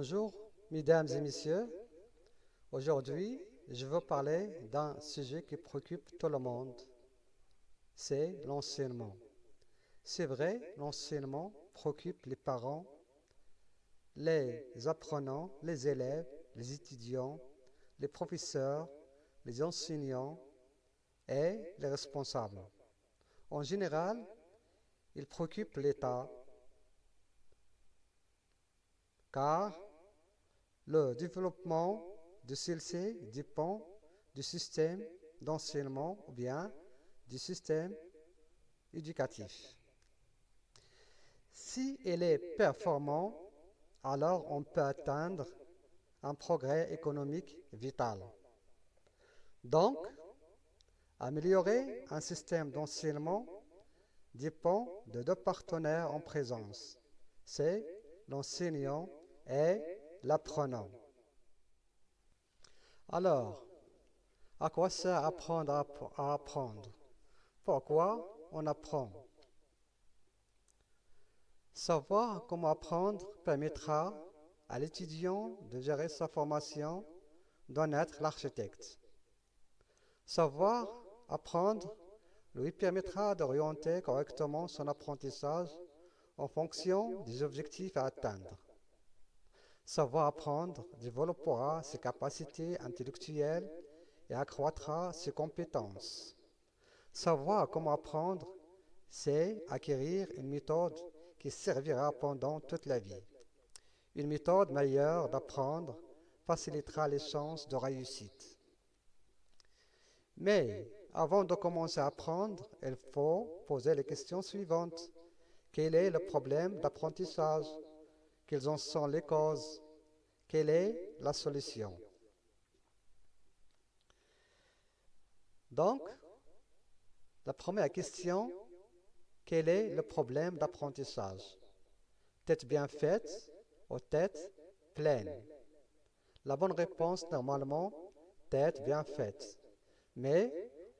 Bonjour, mesdames et messieurs. Aujourd'hui, je veux parler d'un sujet qui préoccupe tout le monde, c'est l'enseignement. C'est vrai, l'enseignement préoccupe les parents, les apprenants, les élèves, les étudiants, les professeurs, les enseignants et les responsables. En général, il préoccupe l'État car le développement de celle-ci dépend du système d'enseignement ou bien du système éducatif. Si elle est performant, alors on peut atteindre un progrès économique vital. Donc, améliorer un système d'enseignement dépend de deux partenaires en présence. C'est l'enseignant et l'apprenant. Alors, à quoi sert apprendre à apprendre? Pourquoi on apprend? Savoir comment apprendre permettra à l'étudiant de gérer sa formation, d'en être l'architecte. Savoir apprendre lui permettra d'orienter correctement son apprentissage en fonction des objectifs à atteindre. Savoir apprendre développera ses capacités intellectuelles et accroîtra ses compétences. Savoir comment apprendre, c'est acquérir une méthode qui servira pendant toute la vie. Une méthode meilleure d'apprendre facilitera les chances de réussite. Mais avant de commencer à apprendre, il faut poser les questions suivantes. Quel est le problème d'apprentissage? Quelles en sont les causes? Quelle est la solution? Donc, la première question, quel est le problème d'apprentissage? Tête bien faite ou tête pleine? La bonne réponse, normalement, tête bien faite. Mais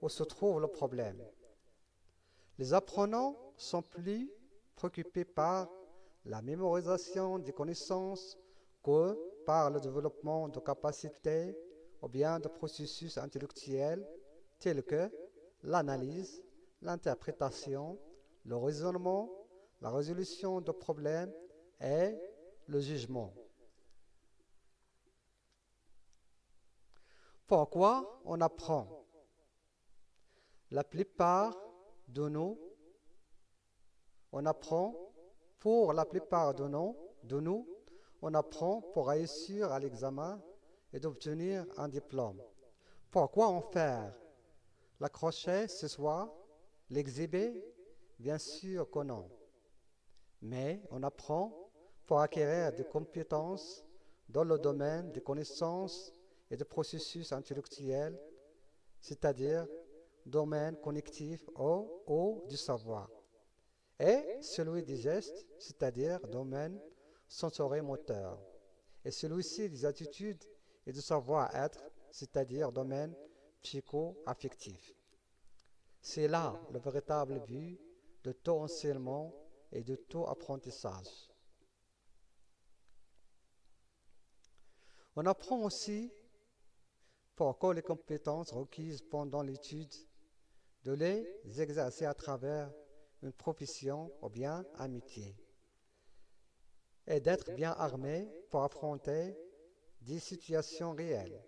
où se trouve le problème? Les apprenants sont plus préoccupés par la mémorisation des connaissances que par le développement de capacités ou bien de processus intellectuels tels que l'analyse, l'interprétation, le raisonnement, la résolution de problèmes et le jugement. Pourquoi on apprend? La plupart de nous, on apprend pour la plupart de nous, on apprend pour réussir à l'examen et d'obtenir un diplôme. Pourquoi en faire? L'accrocher ce soir? L'exhiber? Bien sûr que non. Mais on apprend pour acquérir des compétences dans le domaine des connaissances et des processus intellectuels, c'est-à-dire domaine cognitif ou du savoir, et celui des gestes, c'est-à-dire domaine sensorimoteur, et celui-ci des attitudes et du savoir-être, c'est-à-dire domaine psycho-affectif. C'est là le véritable but de tout enseignement et de tout apprentissage. On apprend aussi pourquoi les compétences requises pendant l'étude de les exercer à travers une profession ou bien un métier, et d'être bien armé pour affronter des situations réelles,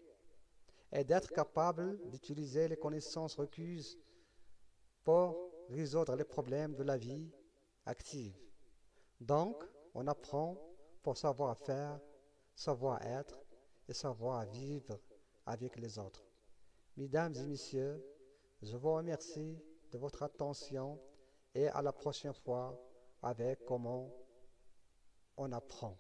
et d'être capable d'utiliser les connaissances requises pour résoudre les problèmes de la vie active. Donc, on apprend pour savoir faire, savoir être et savoir vivre avec les autres. Mesdames et messieurs, je vous remercie de votre attention et à la prochaine fois avec comment on apprend.